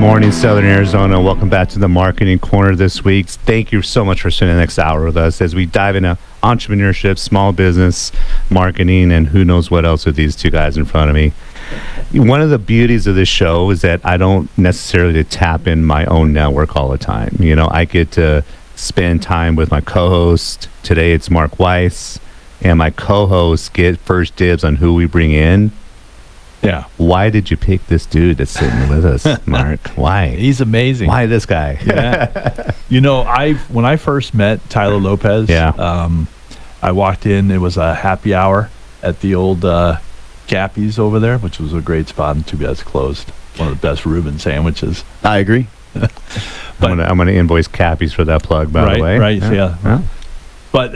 morning, Southern Arizona. Welcome back to the Marketing Corner this week. Thank you so much for spending the next hour with us as we dive into entrepreneurship, small business, marketing, and who knows what else with these two guys in front of me. One of the beauties of this show is that I don't necessarily tap in my own network all the time. You know, I get to spend time with my co-host. Today it's Mark Weiss, and my co-hosts get first dibs on who we bring in. Yeah. Why did you pick this dude that's sitting with us, Mark? Why? He's amazing. Why this guy? Yeah. You know, when I first met Tyler Lopez, I walked in, it was a happy hour at the old Cappy's over there, which was a great spot, and too bad it's closed. One of the best Reuben sandwiches. I agree. I'm gonna invoice Cappy's for that plug, by the way. Right, yeah. But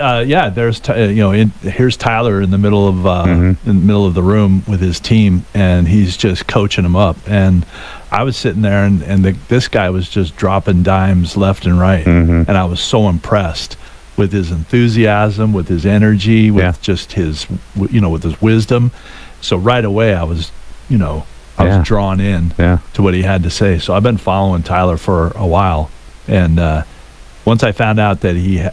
there's here's Tyler in the middle of the room with his team, and he's just coaching them up. And I was sitting there, and this guy was just dropping dimes left and right, and I was so impressed with his enthusiasm, with his energy, with just his with his wisdom. So right away, I was drawn in to what he had to say. So I've been following Tyler for a while, and once I found out that he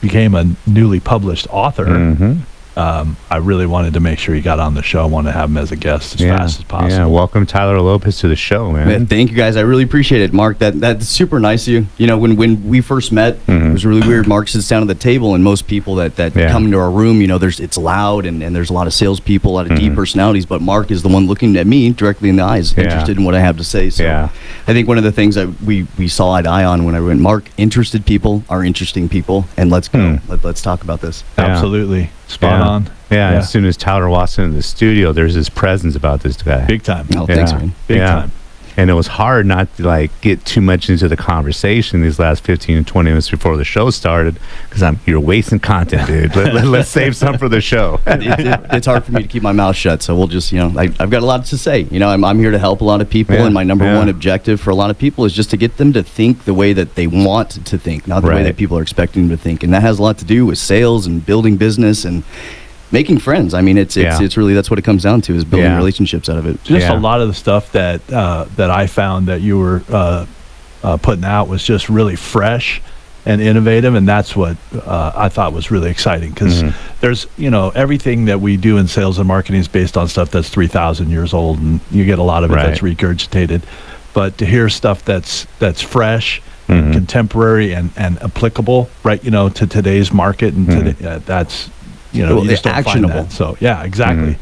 became a newly published author, I really wanted to make sure he got on the show. I wanted to have him as a guest as fast as possible. Yeah, welcome Tyler Lopez to the show, man. Thank you, guys. I really appreciate it, Mark. That's super nice of you. You know, when we first met, it was really weird. Mark sits down at the table, and most people that come into our room, it's loud, and there's a lot of salespeople, a lot of deep personalities, but Mark is the one looking at me directly in the eyes, interested in what I have to say. So I think one of the things that we saw eye to eye on when I went, Mark, interested people are interesting people, and let's go. Let's talk about this. Absolutely. Spot on. Yeah, as soon as Tyler walks into the studio, there's this presence about this guy. Big time. Oh, thanks, man. Big time. And it was hard not to get too much into the conversation these last 15 and 20 minutes before the show started, because you're wasting content, dude. Let's save some for the show. It's hard for me to keep my mouth shut, so we'll just, I've got a lot to say. I'm here to help a lot of people, and my number one objective for a lot of people is just to get them to think the way that they want to think, not the way that people are expecting them to think. And that has a lot to do with sales and building business and making friends. I mean, it's really, that's what it comes down to, is building relationships out of it. Just a lot of the stuff that I found that you were putting out was just really fresh and innovative, and that's what I thought was really exciting, because there's, everything that we do in sales and marketing is based on stuff that's 3,000 years old, and you get a lot of it that's regurgitated. But to hear stuff that's fresh and contemporary and applicable, right, to today's market, and that's you just don't actionable. Find that. So exactly.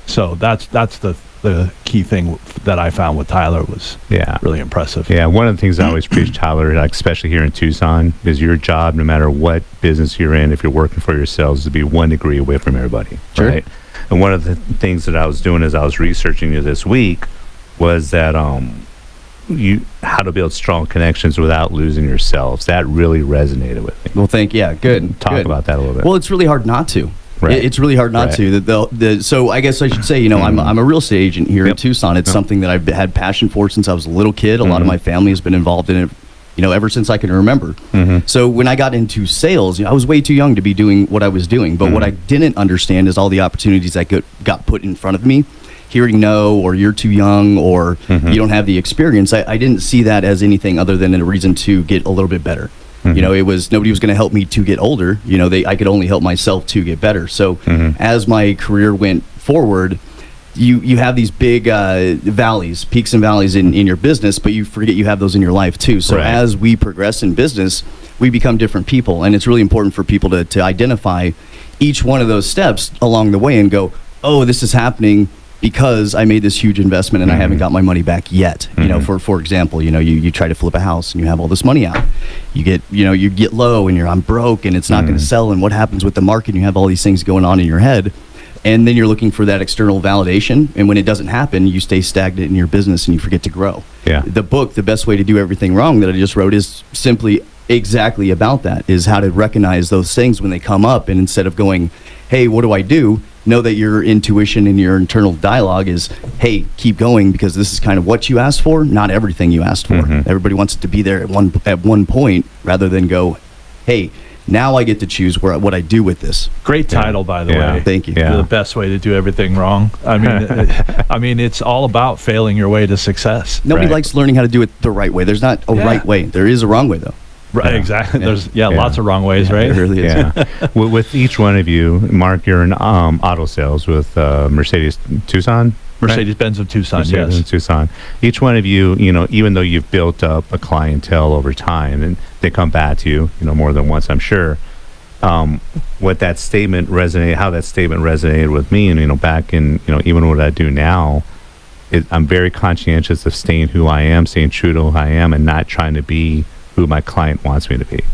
So that's the key thing that I found with Tyler was really impressive. Yeah, one of the things I always preach, Tyler, especially here in Tucson, is your job, no matter what business you're in, if you're working for yourselves, to be 1 degree away from everybody. Sure. Right? And one of the things that I was doing as I was researching you this week was that how to build strong connections without losing yourselves. That really resonated with me. Well, good. Talk about that a little bit. Well, it's really hard not to. Right. It's really hard not to. So I guess I should say, I'm a real estate agent here in Tucson. It's something that I've had passion for since I was a little kid. A lot of my family has been involved in it, ever since I can remember. So when I got into sales, I was way too young to be doing what I was doing. But what I didn't understand is all the opportunities that got put in front of me. Hearing no, or you're too young, or you don't have the experience. I didn't see that as anything other than a reason to get a little bit better. It was, nobody was going to help me to get older. I could only help myself to get better. So as my career went forward, you have these big valleys, peaks and valleys in your business, but you forget you have those in your life too. So as we progress in business, we become different people. And it's really important for people to identify each one of those steps along the way and go, oh, this is happening because I made this huge investment and I haven't got my money back yet. For example, you try to flip a house and you have all this money out. You get low and I'm broke and it's not going to sell, and what happens with the market? You have all these things going on in your head, and then you're looking for that external validation, and when it doesn't happen, you stay stagnant in your business and you forget to grow. The book, The Best Way to Do Everything Wrong, that I just wrote, is simply exactly about that, is how to recognize those things when they come up, and instead of going, hey, what do I do? Know that your intuition and your internal dialogue is, hey, keep going, because this is kind of what you asked for, not everything you asked for. Everybody wants it to be there at one point, rather than go, hey, Now I get to choose what I do with this. Great title, by the way. Thank you. The best way to do everything wrong. I mean, it's all about failing your way to success. Nobody likes learning how to do it the right way. There's not a right way. There is a wrong way, though. Right, exactly. There's lots of wrong ways, right? There really is. Yeah. With each one of you, Mark, you're in auto sales with Mercedes Tucson. Mercedes-Benz of Tucson, Mercedes yes. Tucson. Each one of you, even though you've built up a clientele over time, and they come back to you, more than once, I'm sure. What that statement how that statement resonated with me, and back in, even what I do now, I'm very conscientious of staying who I am, staying true to who I am, and not trying to be who my client wants me to be.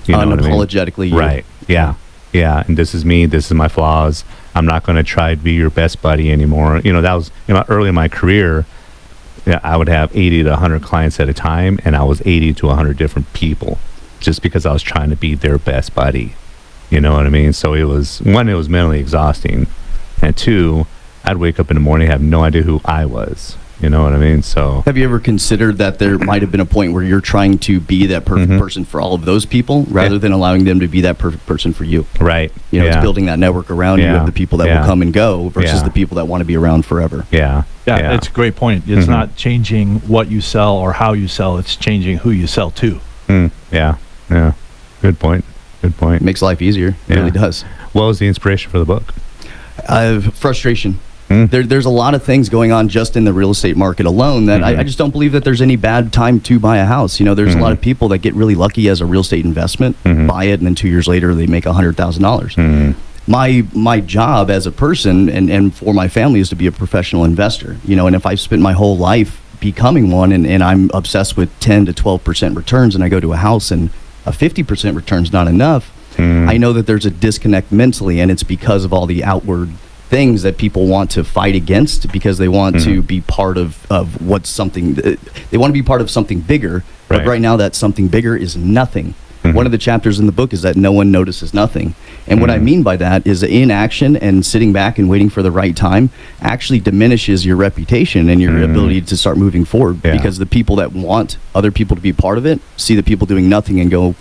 Unapologetically, right? Yeah. And this is me. This is my flaws. I'm not going to try to be your best buddy anymore. That was early in my career. I would have 80 to 100 clients at a time, and I was 80 to 100 different people, just because I was trying to be their best buddy. You know what I mean? So it was mentally exhausting, and two, I'd wake up in the morning, have no idea who I was. You know what I mean? So have you ever considered that there might have been a point where you're trying to be that perfect person for all of those people rather than allowing them to be that perfect person for you? Right. It's building that network around you of the people that will come and go versus the people that want to be around forever. Yeah, it's a great point. It's not changing what you sell or how you sell. It's changing who you sell to. Yeah. Good point. It makes life easier. It really does. What was the inspiration for the book? Frustration. There's a lot of things going on just in the real estate market alone that I just don't believe that there's any bad time to buy a house. There's a lot of people that get really lucky as a real estate investment, buy it, and then 2 years later they make $100,000. My job as a person and for my family is to be a professional investor. And if I've spent my whole life becoming one and I'm obsessed with 10 to 12% returns, and I go to a house and a 50% return's not enough, I know that there's a disconnect mentally, and it's because of all the outward things that people want to fight against because they want to be part of what's something, they want to be part of something bigger, but right now that something bigger is nothing. One of the chapters in the book is that no one notices nothing. And what I mean by that is inaction and sitting back and waiting for the right time actually diminishes your reputation and your ability to start moving forward, because the people that want other people to be part of it see the people doing nothing and go,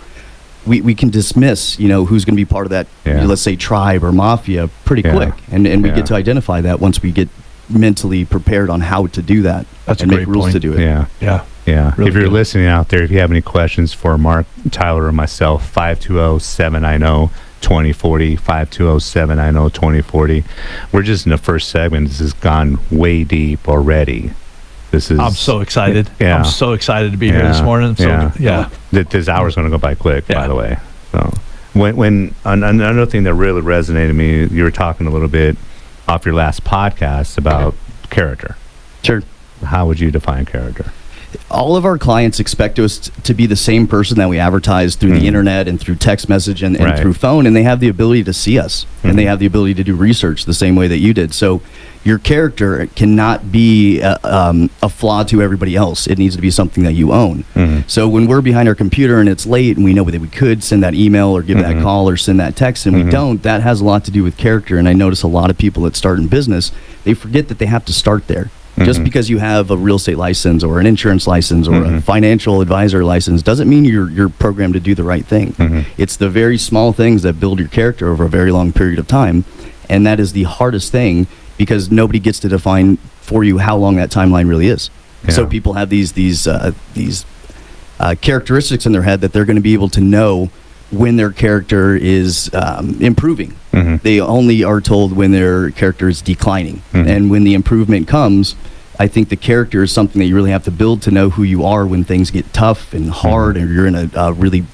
we can dismiss, who's going to be part of that, let's say, tribe or mafia pretty quick. And we get to identify that once we get mentally prepared on how to do that. That's and a great make rules point. to do it. Yeah. Really if you're good. listening out there, if you have any questions for Mark, Tyler, or myself, 520-790-2040, 520-790-2040. We're just in the first segment. This has gone way deep already. I'm so excited. I'm so excited to be here this morning. This hour's going to go by quick, by the way. So when another thing that really resonated with me, you were talking a little bit off your last podcast about character. Sure. How would you define character? All of our clients expect us to be the same person that we advertise through the internet and through text message and through phone, and they have the ability to see us, and they have the ability to do research the same way that you did. So your character cannot be a flaw to everybody else. It needs to be something that you own. So when we're behind our computer and it's late and we know that we could send that email or give that call or send that text and we don't, that has a lot to do with character. And I notice a lot of people that start in business, they forget that they have to start there. Just because you have a real estate license or an insurance license or a financial advisor license doesn't mean you're programmed to do the right thing. It's the very small things that build your character over a very long period of time, and that is the hardest thing because nobody gets to define for you how long that timeline really is. So people have these characteristics in their head that they're going to be able to know when their character is improving. They only are told when their character is declining. And when the improvement comes, I think the character is something that you really have to build to know who you are when things get tough and hard and you're in a really,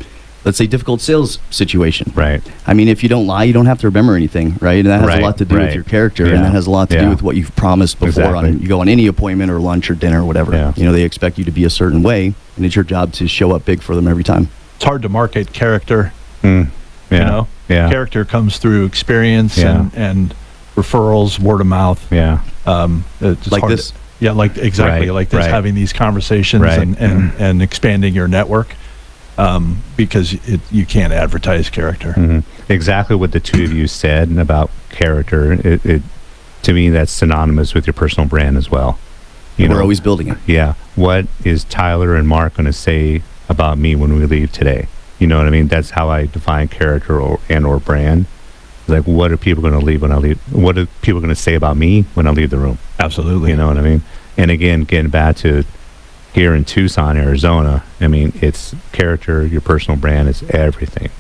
let's say, difficult sales situation. Right. I mean, if you don't lie, you don't have to remember anything, right? And that has a lot to do with your character, and that has a lot to do with what you've promised before. You go on any appointment or lunch or dinner or whatever. They expect you to be a certain way, and it's your job to show up big for them every time. It's hard to market character. Character comes through experience and referrals, word of mouth. It's like hard this. Like this, having these conversations and expanding your network, because you can't advertise character. Exactly what the two of you said about character. It to me, that's synonymous with your personal brand as well. We're always building it. What is Tyler and Mark going to say about me when we leave today? You know what I mean? That's how I define character or brand. Like, what are people going to leave when I leave? What are people going to say about me when I leave the room? Absolutely. You know what I mean? And again, getting back to here in Tucson, Arizona, I mean, it's character, your personal brand is everything.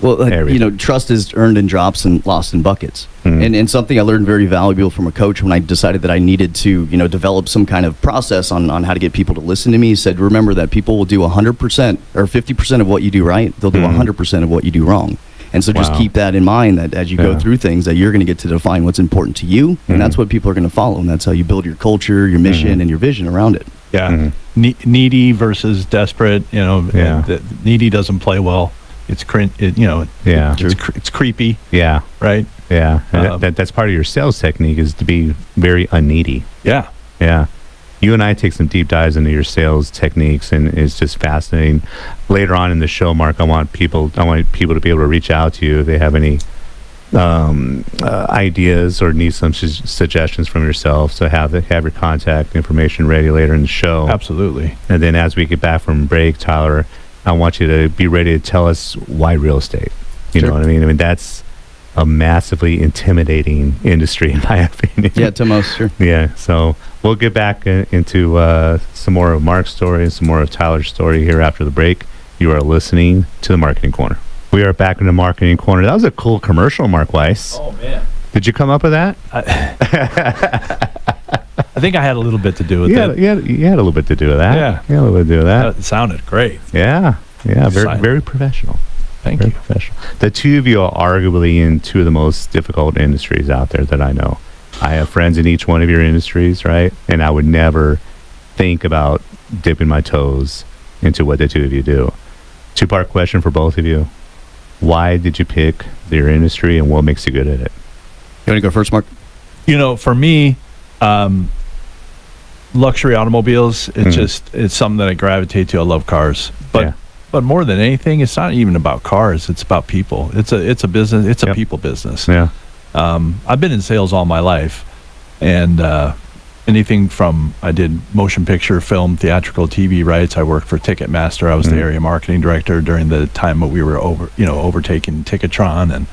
Well, trust is earned in drops and lost in buckets. Mm-hmm. And something I learned very valuable from a coach when I decided that I needed to, develop some kind of process on how to get people to listen to me. He said, remember that people will do 100% or 50% of what you do right. They'll do 100% of what you do wrong. And so just keep that in mind, that as you go through things, that you're going to get to define what's important to you. And that's what people are going to follow. And that's how you build your culture, your mission, and your vision around it. Yeah. Needy versus desperate, needy doesn't play well. It's it's creepy. Yeah. Right. Yeah. That's part of your sales technique, is to be very unneedy. Yeah. Yeah. You and I take some deep dives into your sales techniques, and it's just fascinating. Later on in the show, Mark, I want people to be able to reach out to you if they have any ideas or need some suggestions from yourself. So have your contact information ready later in the show. Absolutely. And then as we get back from break, Tyler, I want you to be ready to tell us why real estate. You know what I mean? I mean, that's a massively intimidating industry, in my opinion. Yeah, to most, sure. Yeah, so we'll get back into some more of Mark's story and some more of Tyler's story here after the break. You are listening to the Marketing Corner. We are back in the Marketing Corner. That was a cool commercial, Mark Weiss. Oh, man. Did you come up with that? I think I had a little bit to do with it. You had a little bit to do with that. Yeah. You had a little bit to do with that. It sounded great. Yeah. Very professional. Thank Very you. professional. The two of you are arguably in two of the most difficult industries out there that I know. I have friends in each one of your industries, right? And I would never think about dipping my toes into what the two of you do. Two-part question for both of you. Why did you pick your industry, and what makes you good at it? You want to go first, Mark? For me, luxury automobiles, it's something that I gravitate to. I love cars. But more than anything, it's not even about cars. It's about people. It's a business. It's a people business. Yeah. I've been in sales all my life, and anything from, I did motion picture, film, theatrical, TV rights. I worked for Ticketmaster. I was the area marketing director during the time that we were overtaking Ticketron, and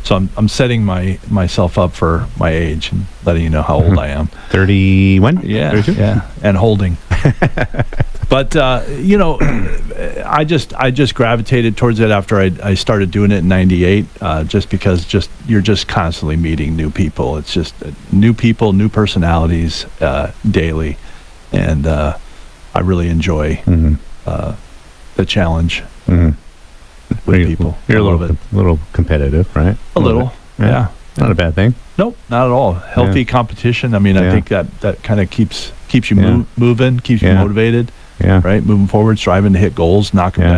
so I'm setting myself up for my age and letting you know how old I am. 31? Yeah, 32? yeah, and holding. But I just gravitated towards it after I started doing it in '98. Just because you're just constantly meeting new people. It's just new people, new personalities daily, and I really enjoy the challenge with people. You're a little competitive, right? A little, yeah. Not a bad thing. Nope, not at all. Healthy competition. I mean, I think that kind of keeps you moving, keeps you motivated. Yeah. Right. Moving forward, striving to hit goals, knock them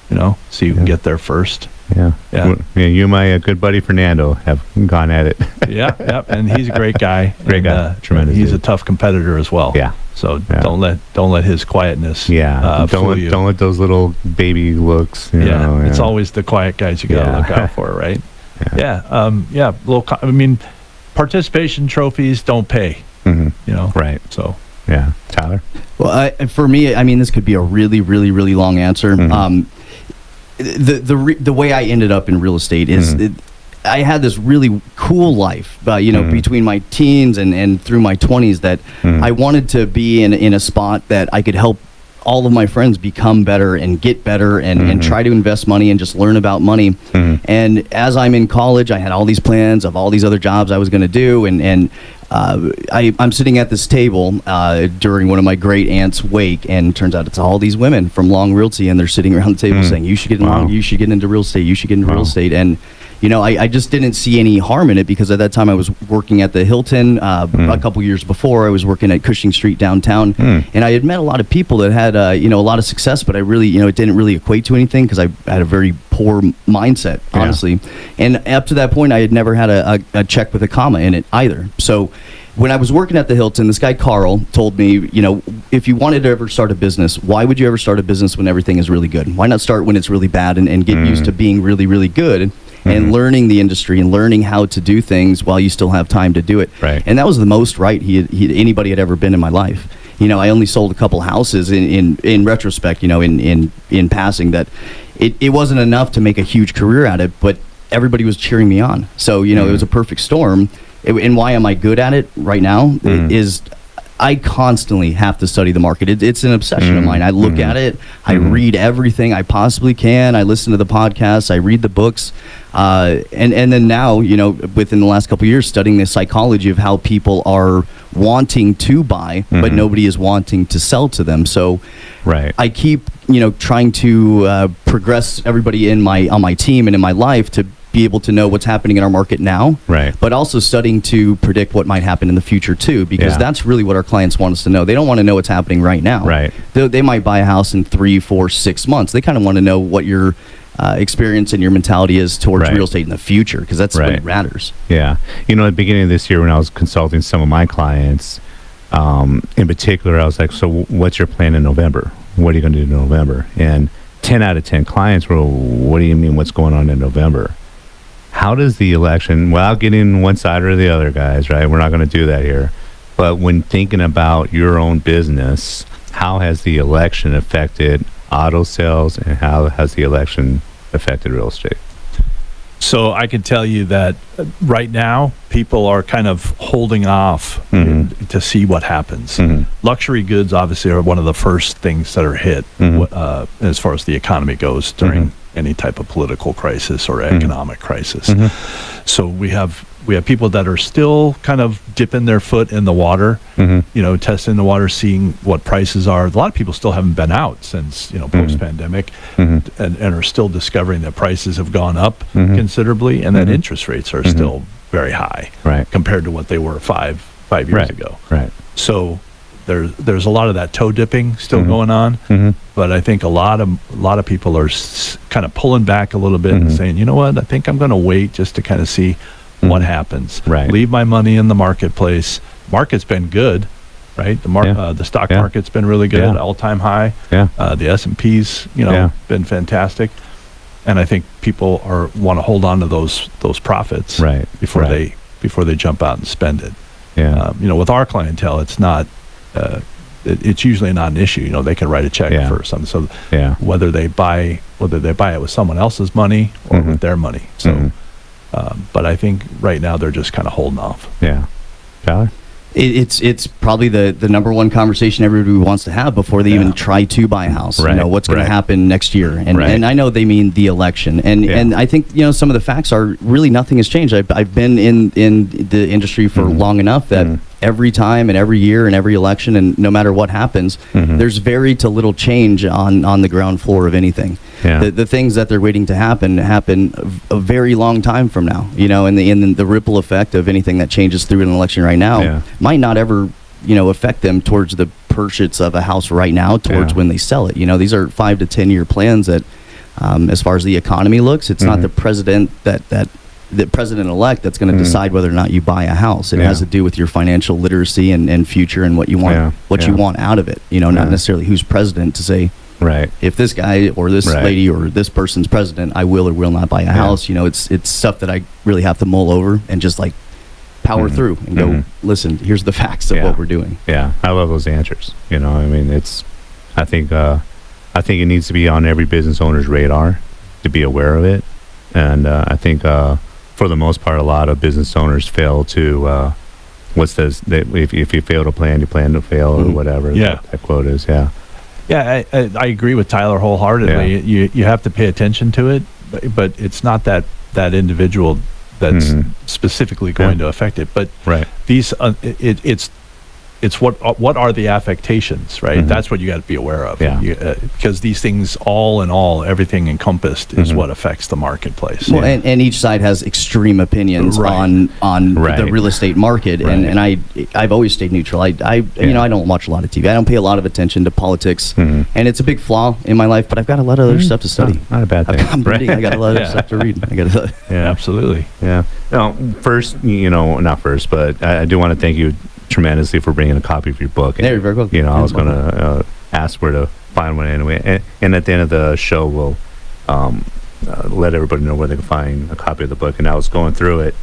down. So you can get there first. Yeah. You and my good buddy Fernando have gone at it. Yeah. And he's a great guy. Great guy. Tremendous. He's a tough competitor as well. Yeah. So don't let his quietness. Don't let those little baby looks. It's always the quiet guys you gotta look out for, right? Participation trophies don't pay. Right. So. Yeah, Tyler. Well, for me, I mean, this could be a really, really, really long answer. The way I ended up in real estate is I had this really cool life, between my teens and through my 20s, that I wanted to be in a spot that I could help all of my friends become better and get better and try to invest money and just learn about money. And as I'm in college, I had all these plans of all these other jobs I was going to do, and I'm sitting at this table during one of my great aunt's wake, and it turns out it's all these women from Long Realty, and they're sitting around the table saying, you should get into real estate, you should get into real estate. And I just didn't see any harm in it, because at that time I was working at the Hilton. A couple years before, I was working at Cushing Street downtown, and I had met a lot of people that had a lot of success, but I really it didn't really equate to anything, because I had a very poor mindset, honestly. And up to that point, I had never had a check with a comma in it either. So when I was working at the Hilton, this guy Carl told me, if you wanted to ever start a business, why would you ever start a business when everything is really good? Why not start when it's really bad and get used to being really, really good and learning the industry and learning how to do things while you still have time to do it? Right. And that was the most right anybody had ever been in my life. I only sold a couple houses in retrospect, in passing, that it wasn't enough to make a huge career at it, but everybody was cheering me on. So, it was a perfect storm. And why am I good at it right now is I constantly have to study the market. It's an obsession of mine. I look at it. I read everything I possibly can. I listen to the podcasts. I read the books. And then now, within the last couple of years, studying the psychology of how people are wanting to buy, but nobody is wanting to sell to them. So I keep, trying to progress everybody on my team and in my life to be able to know what's happening in our market now, but also studying to predict what might happen in the future too, because that's really what our clients want us to know. They don't want to know what's happening right now. They might buy a house in 3, 4, 6 months. They kind of want to know what your experience and your mentality is towards real estate in the future, because that's what matters. At the beginning of this year, when I was consulting some of my clients, in particular, I was like, so what's your plan in November? What are you going to do in November? And 10 out of 10 clients were, what do you mean, what's going on in November? How does the election, without getting one side or the other, guys, right? We're not going to do that here. But when thinking about your own business, how has the election affected auto sales, and how has the election affected real estate? So I can tell you that right now, people are kind of holding off to see what happens. Luxury goods, obviously, are one of the first things that are hit as far as the economy goes during any type of political crisis or economic crisis. So we have people that are still kind of dipping their foot in the water, testing the water, seeing what prices are. A lot of people still haven't been out since, post-pandemic, and are still discovering that prices have gone up considerably, and that interest rates are still very high compared to what they were five years ago. So there's a lot of that toe dipping still going on, but I think a lot of people are kind of pulling back a little bit and saying, you know what, I think I'm going to wait just to kind of see what happens. Leave my money in the marketplace. Market's been good, right? The stock market's been really good, all-time high. The S&P's, been fantastic, and I think people want to hold on to those profits before they jump out and spend it. With our clientele, it's not. It's usually not an issue. They can write a check for something. So whether they buy it with someone else's money or with their money. So, but I think right now they're just kind of holding off. Tyler? It's probably the number one conversation everybody wants to have before they even try to buy a house. What's going to happen next year, and I know they mean the election, and I think some of the facts are really nothing has changed. I've been in the industry for long enough that every time and every year and every election, and no matter what happens, there's very to little change on the ground floor of anything. The things that they're waiting to happen a very long time from now. And the ripple effect of anything that changes through an election right now might not ever affect them towards the purchase of a house right now, towards when they sell it. These are 5 to 10 year plans that, as far as the economy looks, it's not the president the president-elect that's going to decide whether or not you buy a house. It has to do with your financial literacy and future, and what you want you want out of it. Not necessarily who's president to say, if this guy or this lady or this person's president, I will or will not buy a house. It's stuff that I really have to mull over and just like power through and go, listen, here's the facts of what we're doing. I love those answers. I think it needs to be on every business owner's radar to be aware of it. And I think for the most part, a lot of business owners fail to, if you fail to plan, you plan to fail, or whatever that quote is. I agree with Tyler wholeheartedly. You have to pay attention to it, but it's not that individual that's specifically going to affect it. But these, it's what are the affectations, right? That's what you got to be aware of. Because these things, all in all, everything encompassed is what affects the marketplace. Well, and each side has extreme opinions on the real estate market, and I've always stayed neutral. I don't watch a lot of TV. I don't pay a lot of attention to politics, and it's a big flaw in my life. But I've got a lot of other stuff to study. Not a bad thing. I got a lot of stuff to read. Absolutely. First, not first, but I do want to thank you tremendously for bringing a copy of your book. You're very welcome. I was going to ask where to find one anyway. And at the end of the show, we'll let everybody know where they can find a copy of the book. And I was going through it.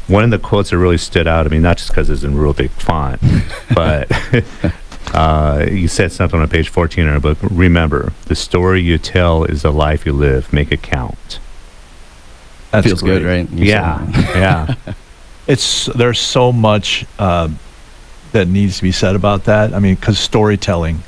One of the quotes that really stood out, not just because it's in real big font, but You said something on page 14 in our book. Remember, the story you tell is the life you live. Make it count. That feels great. Good, right? Yeah. There's so much that needs to be said about that. I mean, because storytelling,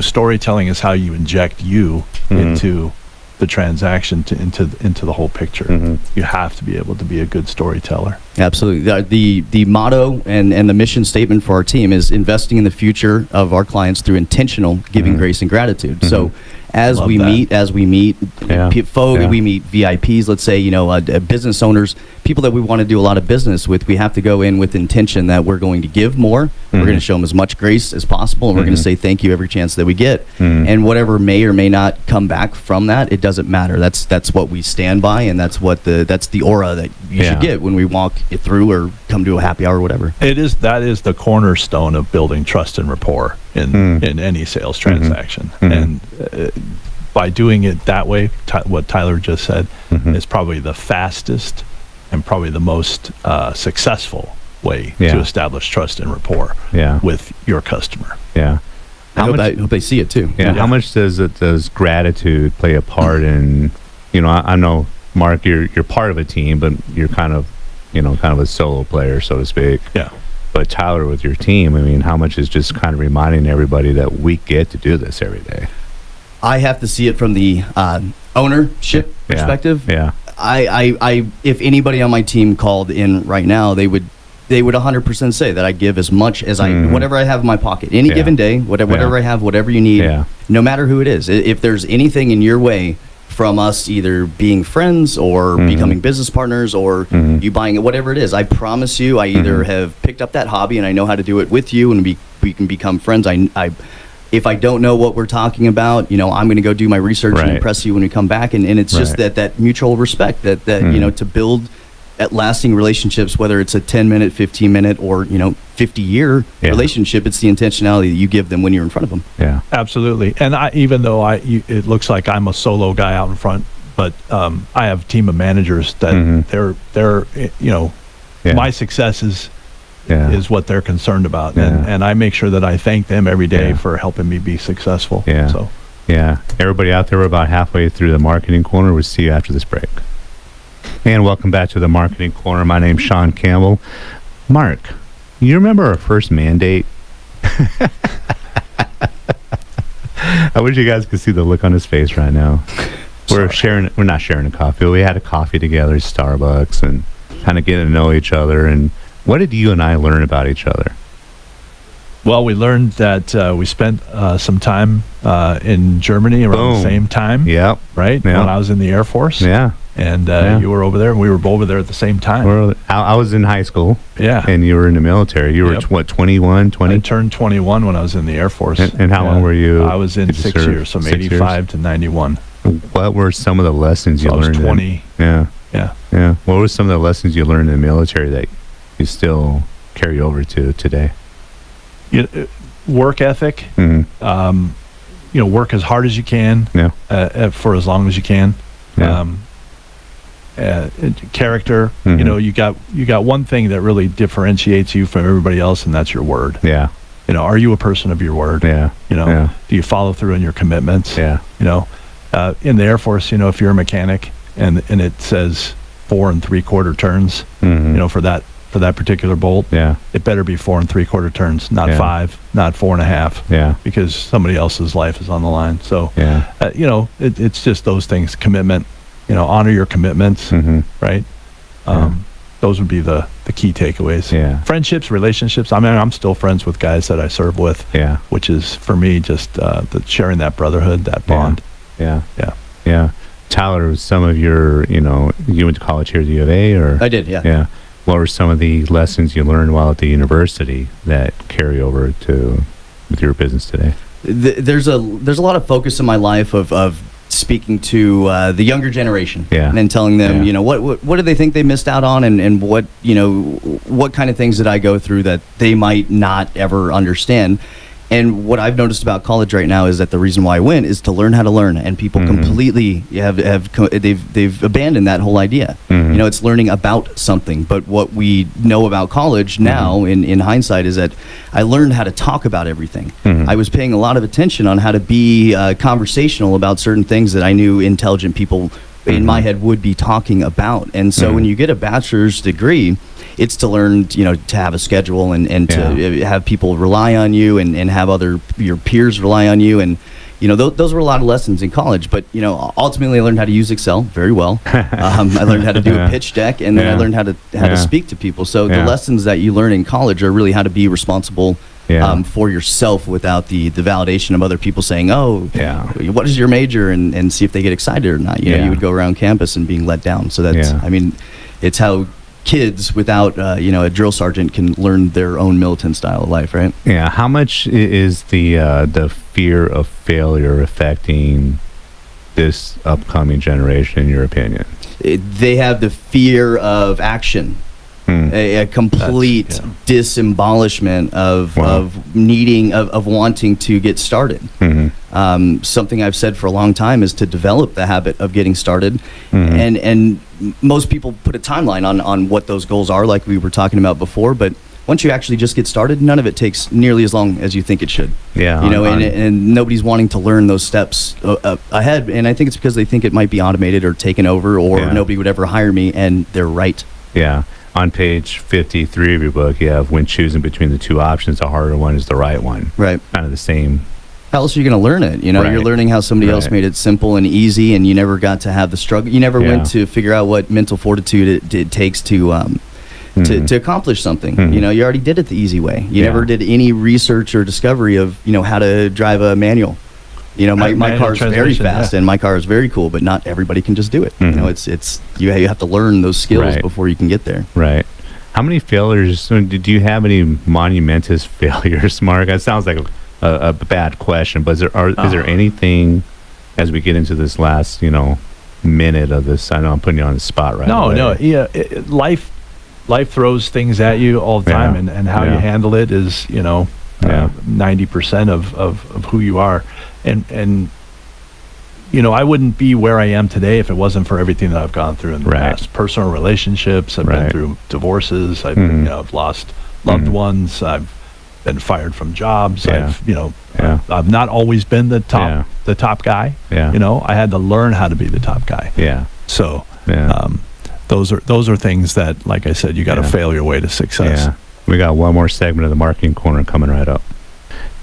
storytelling is how you inject you into the transaction, into the whole picture. You have to be able to be a good storyteller. Absolutely. The motto and the mission statement for our team is investing in the future of our clients through intentional giving, grace, and gratitude. So as we meet we meet VIPs, let's say, business owners, people that we want to do a lot of business with, we have to go in with intention that we're going to give more. We're going to show them as much grace as possible, and we're going to say thank you every chance that we get. And whatever may or may not come back from that, it doesn't matter. That's what we stand by, and that's the aura that you should get when we walk it through or come to a happy hour or whatever. That is the cornerstone of building trust and rapport in any sales transaction. And by doing it that way, what Tyler just said is probably the fastest and probably the most successful way to establish trust and rapport with your customer. I hope they see it too. How much does gratitude play a part in, I know, Mark, you're part of a team, but you're kind of a solo player, so to speak. Yeah. But Tyler, with your team, I mean, how much is just kind of reminding everybody that we get to do this every day? I have to see it from the ownership perspective. Yeah. I if anybody on my team called in right now, they would 100% say that I give as much as whatever I have in my pocket any given day, whatever I have, whatever you need, no matter who it is. If there's anything in your way from us either being friends or becoming business partners or you buying it, whatever it is, I promise you, I either have picked up that hobby and I know how to do it with you, and we can become friends. If I don't know what we're talking about, I'm going to go do my research and impress you when we come back. And it's just that mutual respect that to build at lasting relationships, whether it's a 10-minute, 15-minute, or 50-year relationship, it's the intentionality that you give them when you're in front of them. Yeah, absolutely. And even though it looks like I'm a solo guy out in front, but I have a team of managers that they're my success is what they're concerned about, and I make sure that I thank them every day for helping me be successful. So everybody out there, we're about halfway through the marketing corner. We'll see you after this break. And welcome back to the Marketing Corner. My name's Shawn Campbell. Mark, you remember our first mandate? I wish you guys could see the look on his face right now. We're not sharing a coffee, but we had a coffee together at Starbucks and kind of getting to know each other. And what did you and I learn about each other? Well, we learned that we spent some time in Germany around the same time. Yep. Right? When I was in the Air Force. Yeah. And you were over there, and we were over there at the same time. I was in high school. Yeah. And you were in the military. You were, 21, 20? I turned 21 when I was in the Air Force. And how long were you? I was in 6 years, from 85 to 91. What were some of the lessons you learned? I was 20. Yeah. What were some of the lessons you learned in the military that you still carry over to today? Work ethic. Work as hard as you can. For as long as you can. Character. You got one thing that really differentiates you from everybody else, and that's your word. Are you a person of your word? Do you follow through on your commitments? In the Air Force, if you're a mechanic and it says 4 3/4 turns, for that particular bolt, it better be 4 3/4 turns, not 5, not 4.5, because somebody else's life is on the line. So it's just those things. Commitment, honor your commitments, right? Those would be the key takeaways. Friendships, relationships. I mean, I'm still friends with guys that I serve with, which is for me just sharing that brotherhood, that bond. Tyler, some of your, you went to college here at the U of A, or? I did, yeah. What were some of the lessons you learned while at the university that carry over with your business today? There's a lot of focus in my life of speaking to the younger generation, and then telling them, what do they think they missed out on, and what kind of things did I go through that they might not ever understand. And what I've noticed about college right now is that the reason why I went is to learn how to learn, and people completely they've abandoned that whole idea. You know, it's learning about something. But what we know about college now, in hindsight, is that I learned how to talk about everything. I was paying a lot of attention on how to be conversational about certain things that I knew intelligent people in my head would be talking about. And so when you get a bachelor's degree, it's to learn, you know, to have a schedule and to have people rely on you and have your peers rely on you. And, you know, those were a lot of lessons in college. But, you know, ultimately I learned how to use Excel very well. I learned how to do a pitch deck, and then I learned how to speak to people. So the lessons that you learn in college are really how to be responsible for yourself without the validation of other people saying, oh, what is your major, and see if they get excited or not. You know, you would go around campus and being let down. So that's, I mean, it's how kids without you know, a drill sergeant can learn their own militant style of life, right? Yeah. How much is the fear of failure affecting this upcoming generation, in your opinion? They have the fear of action. A complete disembolishment of needing of wanting to get started. Something I've said for a long time is to develop the habit of getting started, and most people put a timeline on what those goals are, like we were talking about before. But once you actually just get started, none of it takes nearly as long as you think it should. Yeah, you know, and nobody's wanting to learn those steps ahead, and I think it's because they think it might be automated or taken over, or nobody would ever hire me, and they're right. Yeah. On page 53 of your book, you have, when choosing between the two options, the harder one is the right one. Right. Kind of the same. How else are you going to learn it? You know, you're learning how somebody else made it simple and easy, and you never got to have the struggle. You never went to figure out what mental fortitude it takes to accomplish something. You know, you already did it the easy way. You never did any research or discovery of, you know, how to drive a manual. You know, my car is very fast, and my car is very cool, but not everybody can just do it. You know, it's you have to learn those skills before you can get there. Right. How many failures? Do you have any monumentous failures, Mark? That sounds like a bad question, but is there anything, as we get into this last, you know, minute of this? I know I'm putting you on the spot right now. No, yeah. Life throws things at you all the time, and how you handle it is, you know, 90% of who you are. And you know, I wouldn't be where I am today if it wasn't for everything that I've gone through in the past. Personal relationships, I've been through divorces, I've you know, I've lost loved ones, I've been fired from jobs, I've, you know, I've not always been the top guy. You know, I had to learn how to be the top guy. So those are things that, like I said, you got to fail your way to success. We got one more segment of the Marketing Corner coming right up.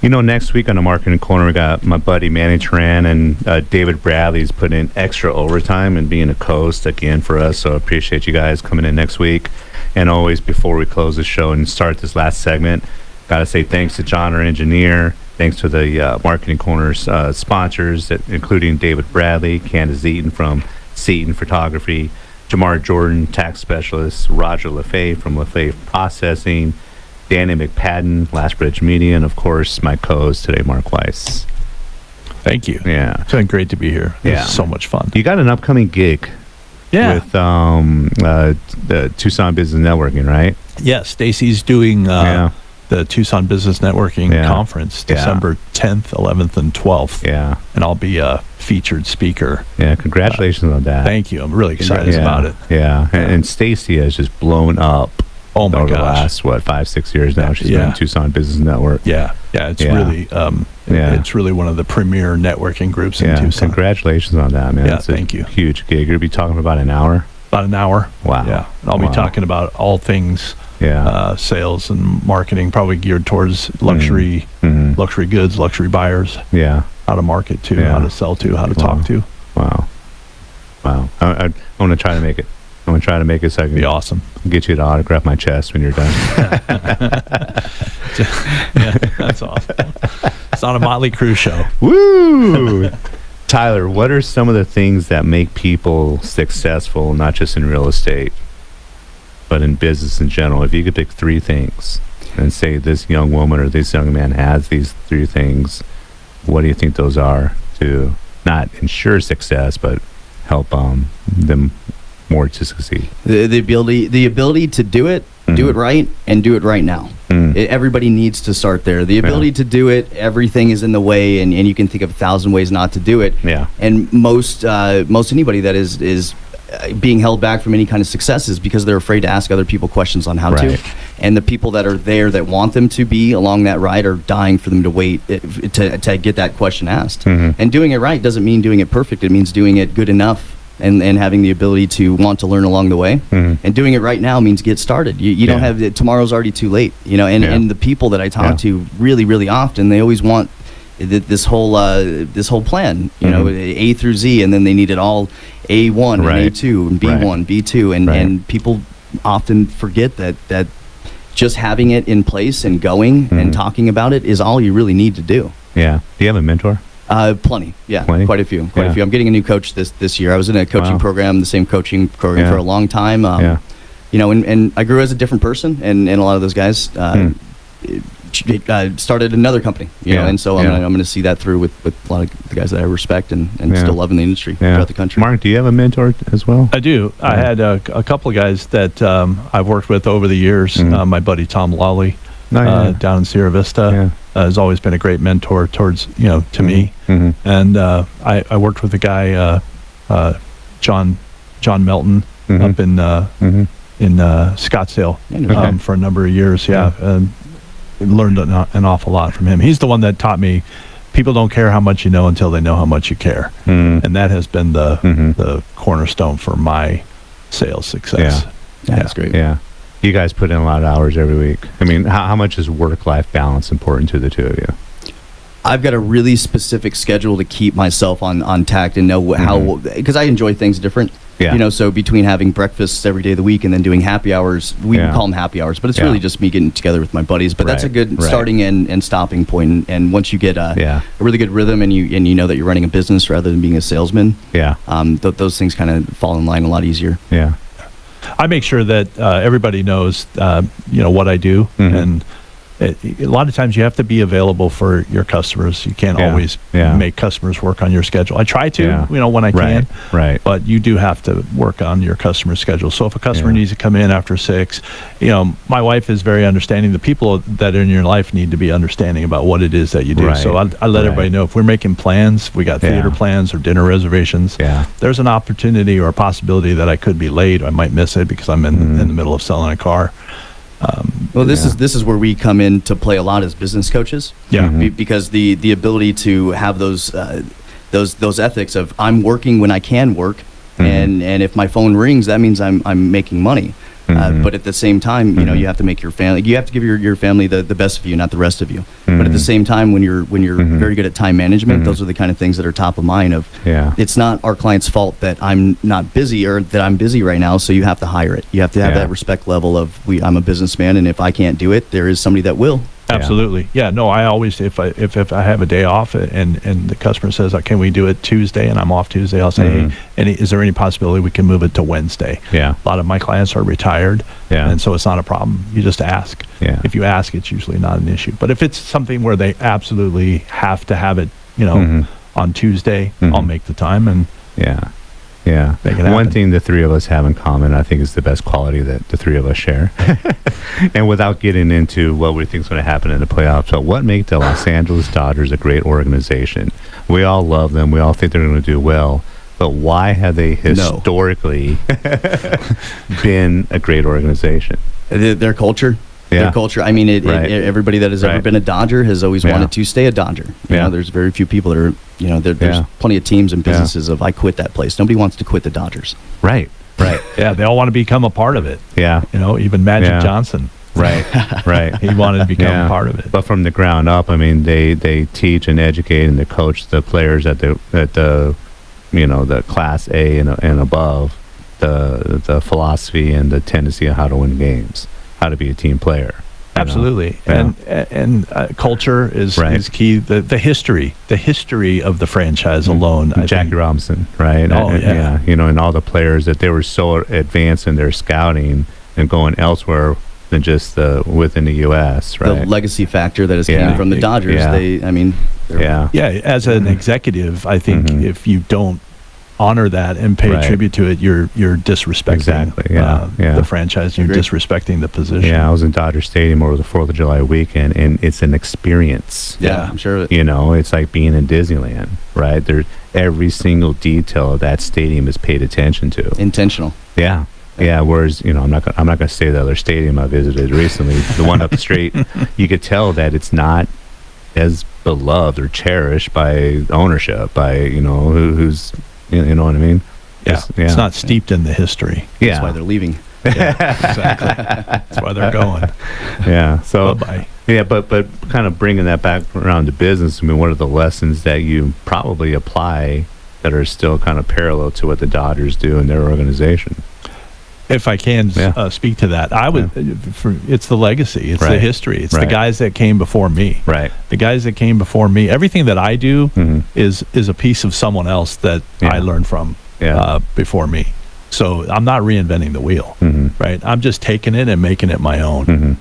You know, next week on the Marketing Corner, we got my buddy Manny Turan and David Bradley's putting in extra overtime and being a co-host again for us. So I appreciate you guys coming in next week. And always, before we close the show and start this last segment, got to say thanks to John, our engineer. Thanks to the Marketing Corner's sponsors, including David Bradley, Candace Eaton from Seaton Photography, Jamar Jordan, tax specialist, Roger LaFay from LaFay Processing, Danny McPadden, Last Bridge Media, and of course my co-host today, Mark Weiss. Thank you. Yeah, it's been great to be here. It's so much fun. You got an upcoming gig with the Tucson Business Networking, right? Yeah, Stacy's doing the Tucson Business Networking Conference, December 10th, 11th, and 12th. Yeah, and I'll be a featured speaker. Yeah, congratulations on that. Thank you. I'm really excited about it. Yeah, and Stacy has just blown up. Oh my gosh! The last 5-6 years now, she's been Tucson Business Network. It's really it's really one of the premier networking groups in Tucson. Congratulations on that, man. It's thank you. Huge gig. You'll be talking about an hour. About an hour. Wow. Yeah, and I'll be talking about all things sales and marketing, probably geared towards luxury goods, luxury buyers. Yeah. How to market to, how to sell to, how to talk to. Wow. I want to try to make it. I'm going to try to make it so I can be awesome. Get you to autograph my chest when you're done. That's awesome. It's not a Motley Crue show. Woo! Tyler, what are some of the things that make people successful, not just in real estate, but in business in general? If you could pick 3 things and say this young woman or this young man has these 3 things, what do you think those are to not ensure success, but help them more to succeed? The ability to do it, do it right, and do it right now. Everybody needs to start there. The ability to do it, everything is in the way, and you can think of 1,000 ways not to do it. Yeah. And most anybody that is being held back from any kind of success is because they're afraid to ask other people questions on how to. And the people that are there that want them to be along that ride are dying for them to wait to get that question asked. And doing it right doesn't mean doing it perfect. It means doing it good enough and having the ability to want to learn along the way. And doing it right now means get started. You don't have tomorrow's already too late. And the people that I talk to really, really often, they always want this whole plan, A through Z, and then they need it all A1 and A2 and B1, B2, and people often forget that just having it in place and going and talking about it is all you really need to do. Yeah. Do you have a mentor? Plenty. Yeah. Plenty? Quite a few. I'm getting a new coach this year. I was in a coaching program, the same coaching program for a long time. And I grew as a different person, and a lot of those guys started another company, and so I'm going to see that through with a lot of the guys that I respect and still love in the industry throughout the country. Mark, do you have a mentor as well? I do. I had a couple of guys that I've worked with over the years. My buddy Tom Lawley down in Sierra Vista has always been a great mentor towards to me. And I worked with a guy John Melton up in Scottsdale for a number of years. And learned an awful lot from him. He's the one that taught me people don't care how much you know until they know how much you care. And that has been the cornerstone for my sales success. That's great. Yeah. You guys put in a lot of hours every week. I mean, how much is work-life balance important to the two of you? I've got a really specific schedule to keep myself on tact and know how, because I enjoy things different. So between having breakfasts every day of the week and then doing happy hours, we call them happy hours, but it's really just me getting together with my buddies. But that's a good starting and stopping point. And once you get a really good rhythm and you know that you're running a business rather than being a salesman, those things kind of fall in line a lot easier. Yeah. I make sure that everybody knows, what I do, and a lot of times you have to be available for your customers. You can't always make customers work on your schedule. I try to, when I can. Right. But you do have to work on your customer schedule. So if a customer needs to come in after 6, my wife is very understanding. The people that are in your life need to be understanding about what it is that you do. Right. So I let everybody know if we're making plans, we got theater plans or dinner reservations. There's an opportunity or a possibility that I could be late. I might miss it because I'm in the middle of selling a car. This is where we come in to play a lot as business coaches. Because the ability to have those ethics of I'm working when I can work, and if my phone rings, that means I'm making money. But at the same time, you have to make you have to give your family the best of you, not the rest of you. But at the same time, when you're very good at time management, those are the kind of things that are top of mind. It's not our client's fault that I'm not busy or that I'm busy right now, so you have to hire it. You have to have that respect level of I'm a businessman, and if I can't do it, there is somebody that will. Absolutely. No, I always, if I have a day off and the customer says, can we do it Tuesday, and I'm off Tuesday, I'll say, hey, is there any possibility we can move it to Wednesday? A lot of my clients are retired, and so it's not a problem. You just ask. If you ask, it's usually not an issue. But if it's something where they absolutely have to have it, on Tuesday, I'll make the time and one thing the three of us have in common, I think, is the best quality that the three of us share. And without getting into what we think is going to happen in the playoffs, but what makes the Los Angeles Dodgers a great organization? We all love them. We all think they're going to do well. But why have they historically been a great organization? Their culture. Their culture. I mean, everybody that has ever been a Dodger has always wanted to stay a Dodger. There's very few people that are, there's plenty of teams and businesses of I quit that place. Nobody wants to quit the Dodgers. Right. They all want to become a part of it. Even Magic Johnson. Right. He wanted to become part of it. But from the ground up, I mean, they teach and educate and they coach the players at the the Class A and above, the philosophy and the tendency of how to win games, how to be a team player. Absolutely. And culture is key. The history of the franchise alone. Jackie Robinson, right? And all the players that they were so advanced in their scouting and going elsewhere than just within the U.S., right? The legacy factor that has came from the Dodgers. As an executive, I think if you don't honor that and pay Right. tribute to it, you're disrespecting Exactly, yeah, yeah. the franchise. You're Agreed. disrespecting the position. Yeah, I was in Dodger Stadium over the 4th of July weekend, and it's an experience. Yeah, I'm sure. You know, it's like being in Disneyland, right? There's every single detail of that stadium is paid attention to. Intentional. Yeah. Yeah, whereas, you know, I'm not gonna say the other stadium I visited recently, the one up the street, you could tell that it's not as beloved or cherished by ownership, by, you know, who's, you know what I mean? Yeah. It's not steeped in the history. Yeah. That's why they're leaving. Yeah, exactly. That's why they're going. Yeah. So, Bye-bye. yeah, but kind of bringing that back around to business, I mean, what are the lessons that you probably apply that are still kind of parallel to what the Dodgers do in their organization? If I can speak to that, I would. It's the legacy. It's the Right. history. It's Right. the guys that came before me. Right. The guys that came before me. Everything that I do Mhm. is a piece of someone else that Yeah. I learned from Yeah. before me. So I'm not reinventing the wheel. Mhm. Right. I'm just taking it and making it my own. Mhm.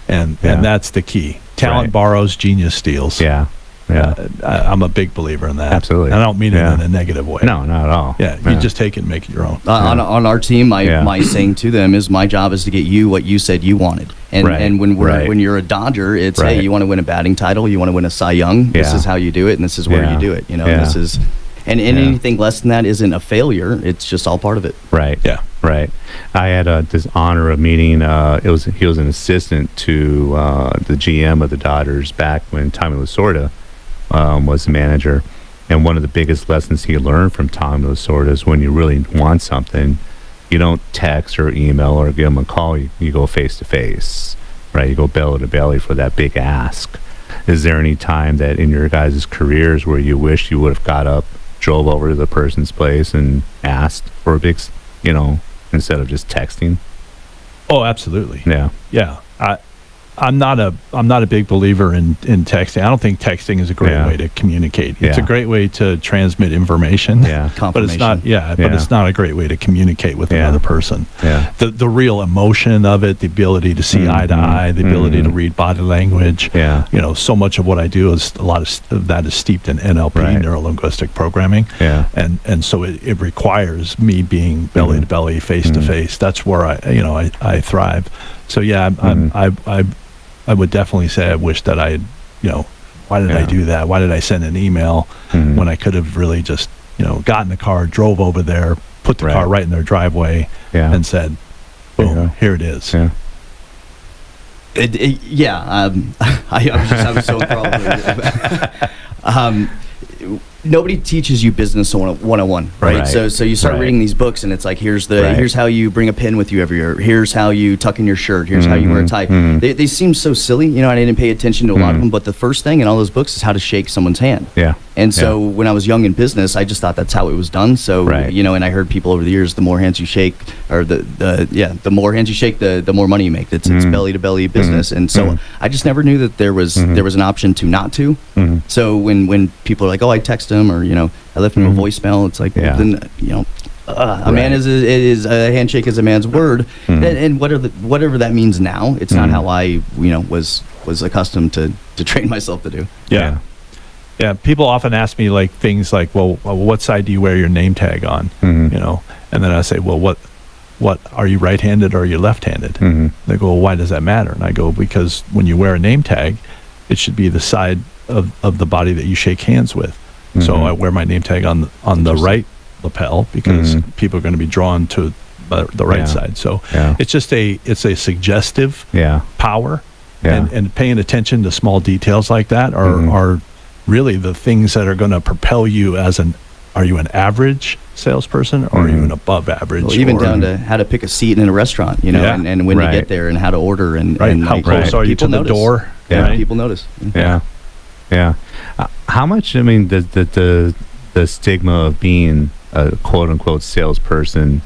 And Yeah. that's the key. Talent Right. borrows, genius steals. Yeah. Yeah. I'm a big believer in that. Absolutely. And I don't mean Yeah. it in a negative way. No, not at all. Yeah. You just take it and make it your own. On our team, Yeah. my saying to them is, my job is to get you what you said you wanted. And Right. and when Right. when you're a Dodger, it's Right. hey, you want to win a batting title, you want to win a Cy Young. This Yeah. is how you do it, and this is where Yeah. you do it. You know, Yeah. this is, and Yeah. anything less than that isn't a failure. It's just all part of it. Right. Yeah. Right. I had this honor of meeting. He was an assistant to the GM of the Dodgers back when Tommy Lasorda was the manager. And one of the biggest lessons he learned from Tommy Lasorda is when you really want something, you don't text or email or give him a call. You go face to face, right? You go belly to belly for that big ask. Is there any time that in your guys' careers where you wish you would have got up, drove over to the person's place and asked for a big, you know, instead of just texting? Oh, absolutely. Yeah. Yeah. I'm not a big believer in texting. I don't think texting is a great Yeah. way to communicate. It's Yeah. a great way to transmit information. Yeah. But it's not Yeah. but it's not a great way to communicate with Yeah. another person. Yeah. The real emotion of it, the ability to see eye to eye, the ability to read body language. Yeah. You know, so much of what I do is a lot of that is steeped in NLP, Right. neuro-linguistic programming. Yeah. And so it requires me being belly to belly, face to face. That's where I thrive. So yeah, I would definitely say I wish that I had, why did I Yeah. do that? Why did I send an email when I could have really just, got in the car, drove over there, put the Right. car right in their driveway Yeah. and said, There you boom, go. here it is. Yeah. I was so enthralled with it. Nobody teaches you business 101, right? Right. So you start Right. reading these books, and it's like, here's Right. how you bring a pen with you every year. Here's how you tuck in your shirt. Here's how you wear a tie. They seem so silly, I didn't pay attention to a lot of them. But the first thing in all those books is how to shake someone's hand. Yeah. And so when I was young in business, I just thought that's how it was done. So, Right. and I heard people over the years, the more hands you shake, or the more hands you shake, the more money you make. It's belly to belly business. And so I just never knew that there was an option to not to. So when people are like, oh, I text them, or, I left them a voicemail, it's like, Yeah. then, a man is a handshake is a man's word. And whatever that means now, it's not how I, was accustomed to train myself to do. Yeah. Yeah, people often ask me like things like, well, what side do you wear your name tag on? And then I say, well, what are you right-handed or are you left-handed? They go, well, why does that matter? And I go, because when you wear a name tag, it should be the side of the body that you shake hands with. So I wear my name tag on the right lapel because people are going to be drawn to the right side. So it's just it's a suggestive power, and paying attention to small details like that are really the things that are going to propel you as are you an average salesperson or are you an above average? Well, even down to how to pick a seat in a restaurant, and when to get there and how to order and how close are you to the door? Yeah, people notice. Yeah. How much, does the stigma of being a quote unquote salesperson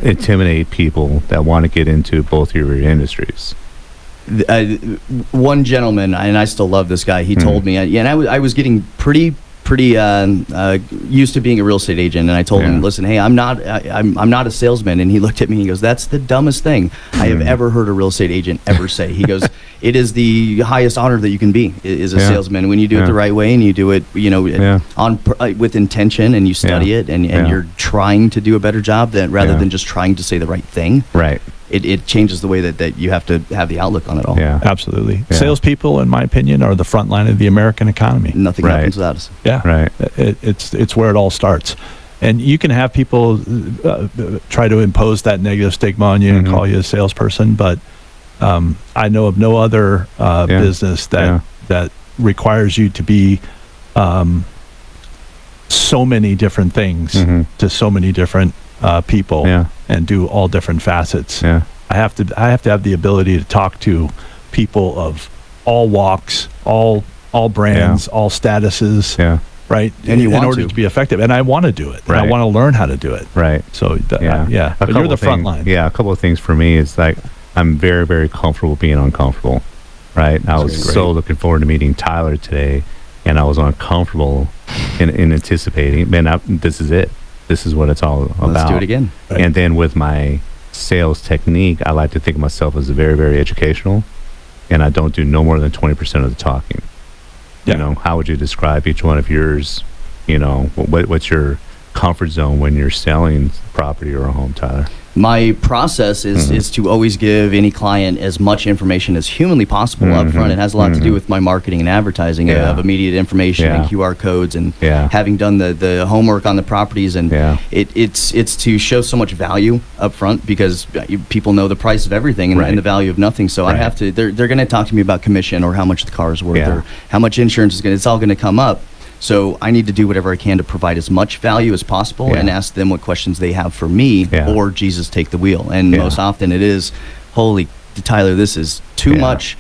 intimidate people that want to get into both of your industries? One gentleman, and I still love this guy, he told me, and I was getting pretty pretty used to being a real estate agent, and I told him, listen, hey, I'm not a salesman. And he looked at me and he goes, that's the dumbest thing I have ever heard a real estate agent ever say. He goes, it is the highest honor that you can be is a salesman when you do it the right way, and you do it with intention, and you study it, and you're trying to do a better job rather than just trying to say the right thing. Right. It changes the way that you have to have the outlook on it all. Yeah, absolutely. Yeah. Salespeople, in my opinion, are the front line of the American economy. Nothing happens without us. Yeah, right. It's where it all starts. And you can have people try to impose that negative stigma on you and call you a salesperson, but I know of no other business that requires you to be so many different things to so many different people and do all different facets. Yeah. I have to have the ability to talk to people of all walks, all brands, all statuses. Yeah. Right. And in order to be effective. And I want to do it. Right. I want to learn how to do it. Right. So but you're the front line. Yeah. A couple of things for me is like I'm very, very comfortable being uncomfortable. Right. I was so looking forward to meeting Tyler today, and I was uncomfortable in anticipating, man, this is it. This is what it's all about. Let's do it again. Right. And then with my sales technique, I like to think of myself as very, very educational, and I don't do no more than 20% of the talking. Yeah. You know, how would you describe each one of yours? You know, what's your comfort zone when you're selling property or a home, Tyler? My process is to always give any client as much information as humanly possible up front. It has a lot to do with my marketing and advertising of immediate information and QR codes, and having done the homework on the properties, and it's to show so much value up front, because people know the price of everything and the value of nothing. So I have to, they're going to talk to me about commission or how much the car is worth or how much insurance is going to, it's all going to come up. So I need to do whatever I can to provide as much value as possible and ask them what questions they have for me, or Jesus, take the wheel. And most often it is, holy Tyler, this is too much.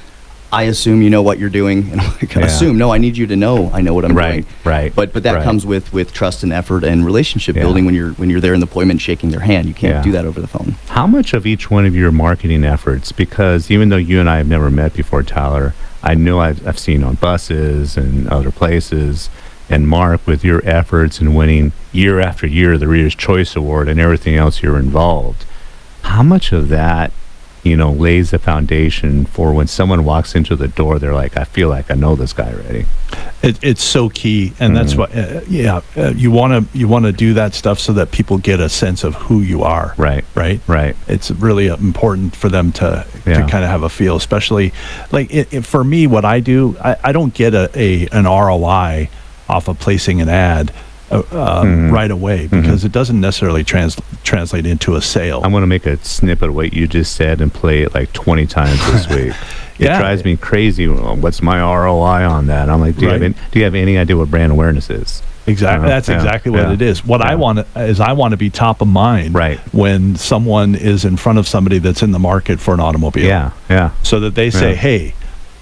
I assume you know what you're doing. And I'm like, assume, no, I need you to know I know what I'm doing. Right. But that comes with trust and effort and relationship building when you're there in the appointment shaking their hand. You can't do that over the phone. How much of each one of your marketing efforts, because even though you and I have never met before, Tyler, I know I've seen on buses and other places, and Mark, with your efforts and winning year after year the Reader's Choice Award and everything else you're involved, how much of that, you know, lays the foundation for when someone walks into the door, they're like, I feel like I know this guy already? It's so key, and that's what you want to do that stuff so that people get a sense of who you are. Right. It's really important for them to kind of have a feel, especially like for me, what I do, I don't get an ROI off of placing an ad right away, because it doesn't necessarily translate into a sale. I'm going to make a snippet of what you just said and play it like 20 times this week. It drives me crazy. What's my ROI on that? I'm like, do you have any idea what brand awareness is? Exactly. That's exactly what it is. What I want is I want to be top of mind when someone is in front of somebody that's in the market for an automobile. So that they say, hey,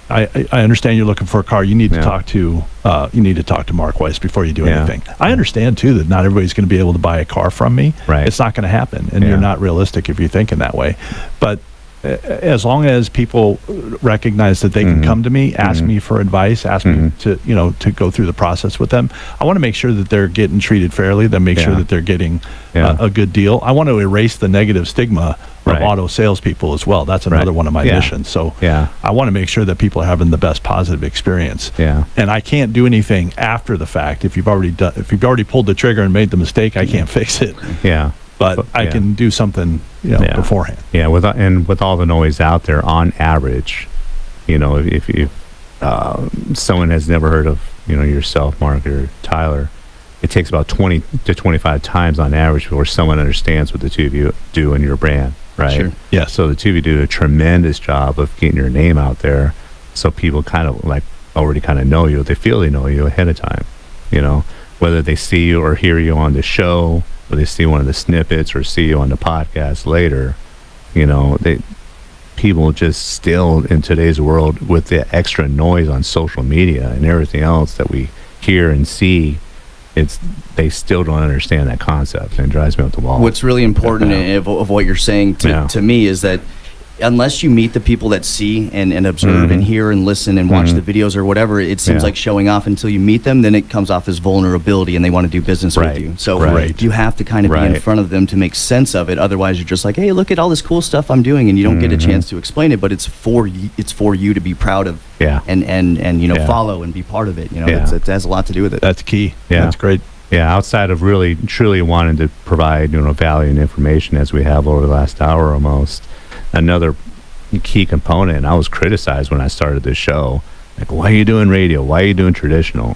I understand you're looking for a car. You need to talk to Mark Weiss before you do anything. I understand too that not everybody's going to be able to buy a car from me. It's not going to happen, and you're not realistic if you're thinking that way. But as long as people recognize that they can come to me, ask me for advice, ask me to go through the process with them, I want to make sure that they're getting treated fairly, then make sure that they're getting a good deal. I want to erase the negative stigma of auto salespeople as well. That's another one of my missions. So I want to make sure that people are having the best positive experience. And I can't do anything after the fact. If you've already pulled the trigger and made the mistake, I can't fix it. But I can do something, beforehand. With all the noise out there, on average, if someone has never heard of, yourself, Mark, or Tyler, it takes about 20 to 25 times on average before someone understands what the two of you do in your brand, right? Sure. Yeah. So the two of you do a tremendous job of getting your name out there, so people kind of like already kind of know you. They feel they know you ahead of time, whether they see you or hear you on the show, or they see one of the snippets or see you on the podcast later. People just still in today's world, with the extra noise on social media and everything else that we hear and see, they still don't understand that concept, and it drives me up the wall. What's really important of what you're saying to me is that unless you meet the people that see and observe and hear and listen and watch the videos or whatever, it seems like showing off until you meet them. Then it comes off as vulnerability, and they want to do business with you. So you have to kind of be in front of them to make sense of it. Otherwise, you're just like, hey, look at all this cool stuff I'm doing, and you don't get a chance to explain it. But it's for you to be proud of, and follow and be part of it. It has a lot to do with it. That's key. Yeah. That's great. Yeah, outside of really, truly wanting to provide, value and information as we have over the last hour almost, another key component, and I was criticized when I started this show, like, why are you doing radio? Why are you doing traditional?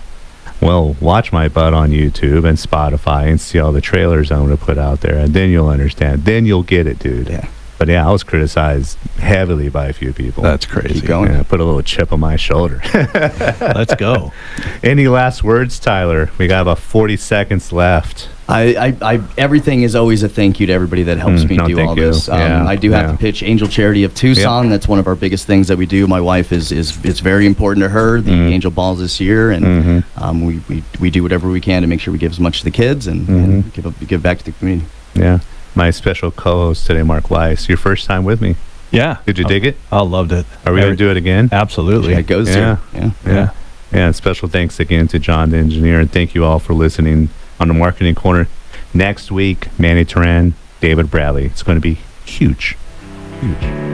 Well, watch my butt on YouTube and Spotify and see all the trailers I'm going to put out there, and then you'll understand. Then you'll get it, dude. Yeah. But yeah, I was criticized heavily by a few people. That's crazy. Keep going. Yeah, put a little chip on my shoulder. Let's go. Any last words, Tyler? We got about 40 seconds left. I everything is always a thank you to everybody that helps me do all this. I do have to pitch Angel Charity of Tucson. That's one of our biggest things that we do. My wife it's very important to her, the Angel Balls this year, and we do whatever we can to make sure we give as much to the kids and give back to the community. Yeah. My special co-host today, Mark Weiss. Your first time with me. Yeah. Did you dig it? I loved it. Are we going to do it again? Absolutely. Yeah, it goes through. Yeah. And special thanks again to John, the engineer, and thank you all for listening on the Marketing Corner. Next week, Manny Turan, David Bradley. It's going to be huge. Huge.